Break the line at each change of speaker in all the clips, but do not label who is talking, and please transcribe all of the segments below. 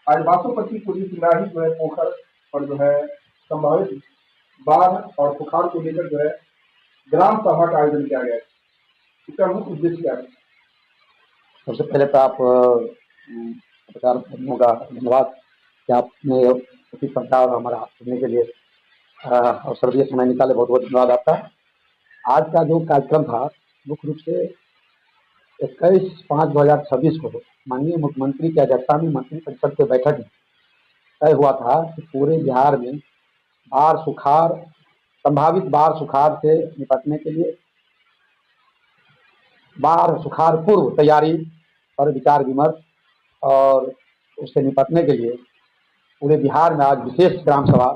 आज बासोपट्टी पूरी तिराही जो है पोखर और जो है संभावित बाढ़ और सुखाड़ को लेकर जो है ग्राम सभा का आयोजन किया गया है। इसका मुख्य उद्देश्य क्या है?
सबसे पहले तो आप पत्रकार बंधुओं का धन्यवाद कि आपने अपनी पत्रिका और हमारा सुनने के लिए अवसर दिए, समय निकाले, बहुत बहुत धन्यवाद आपका। आज का जो कार्यक्रम था मुख्य रूप से 21/5/2026 को माननीय मुख्यमंत्री की अध्यक्षता में मंत्रिपरिषद की बैठक में तय हुआ था कि पूरे बिहार में बाढ़ सुखाड़, संभावित बाढ़ सुखाड़ से निपटने के लिए बाढ़ सुखाड़ पूर्व तैयारी पर विचार विमर्श और उससे निपटने के लिए पूरे बिहार में आज विशेष ग्राम सभा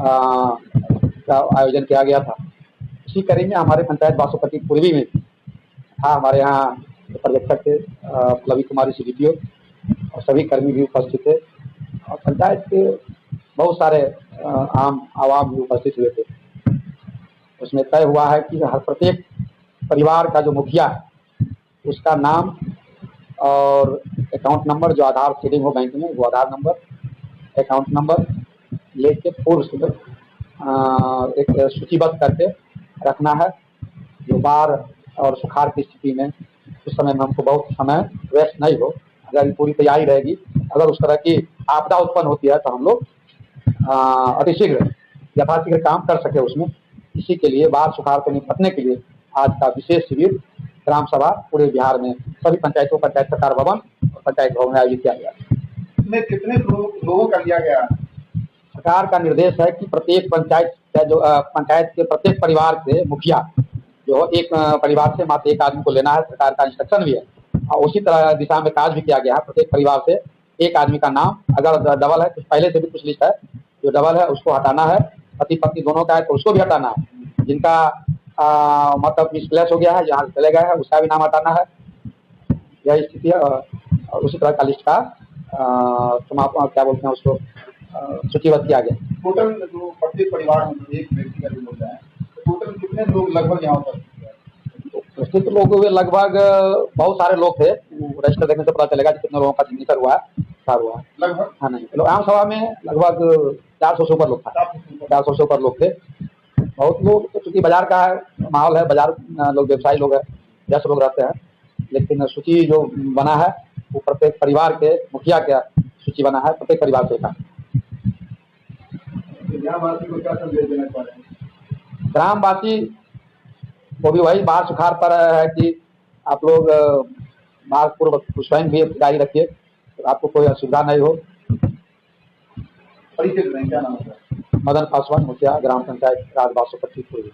का आयोजन किया गया था। इसी कड़ी में हमारे पंचायत बासोपट्टी पूर्वी में था, हमारे यहाँ पर्यवेक्षक थे पल्लवी कुमारी CDPO और सभी कर्मी भी उपस्थित थे और पंचायत के बहुत सारे आम आवाम भी उपस्थित हुए थे। उसमें तय हुआ है कि हर प्रत्येक परिवार का जो मुखिया है उसका नाम और अकाउंट नंबर, जो आधार सीडिंग हो बैंक में, वो आधार नंबर, अकाउंट नंबर लेके पूर्व से एक सूचीबद्ध करके रखना है। जो बाढ़ और सुखाड़ की स्थिति में उस समय में हमको बहुत समय वेस्ट नहीं हो, अगर पूरी तैयारी रहेगी, अगर उस तरह की आपदा उत्पन्न होती है तो हम लोग अतिशीघ्र यथाशीघ्र काम कर सके उसमें। इसी के लिए बाढ़ सुखाड़ से निपटने के लिए आज का विशेष शिविर ग्राम सभा पूरे बिहार में सभी पंचायतों, पंचायत सरकार भवन और पंचायत भवन में आयोजित किया गया।
इसमें कितने लोगों का लिया गया?
सरकार का निर्देश है कि प्रत्येक पंचायत जो पंचायत के प्रत्येक परिवार से मुखिया जो एक परिवार से मात्र एक आदमी को लेना है। सरकार का इंस्ट्रक्शन भी है और उसी तरह दिशा में कार्य भी किया गया है। प्रत्येक परिवार से एक आदमी का नाम, अगर डबल है, कुछ पहले से भी कुछ लिस्ट है, जो डबल है उसको हटाना है, पति पत्नी दोनों का है तो उसको भी हटाना है, जिनका मतलब मिसप्लेस हो गया है, जहाँ चले गए हैं उसका भी नाम हटाना है। यह स्थिति है और उसी तरह का लिस्ट का क्या बोलते हैं उसको सूचीबद्ध किया गया।
टोटल जो प्रत्येक परिवार में एक व्यक्ति का जो होता है, टोटल कितने लोग लगभग यहाँ पर
उपस्थित लोग हुए? लगभग बहुत सारे लोग थे, रजिस्टर देखने से पता चलेगा कि कितने लोगों का सिग्नेचर हुआ है
लगभग।
हाँ नहीं, आम सभा में लगभग 400 से ऊपर लोग था, 400 से ऊपर लोग थे। बहुत लोग, चूंकि बाजार का माहौल है, बाजार लोग व्यवसायी लोग है, 10 लोग रहते हैं, लेकिन सूची जो बना है वो प्रत्येक परिवार के मुखिया का सूची बना है, प्रत्येक परिवार से था। ग्रामवासी को भी वही बाढ़ सुखाड़ पर है कि आप लोग बाढ़ पूर्व स्वयं भी जारी रखिए, तो आपको कोई असुविधा नहीं हो।
परिचय क्या नाम है?
मदन पासवान, मुखिया, ग्राम पंचायत राज बासोपट्टी पूर्वी।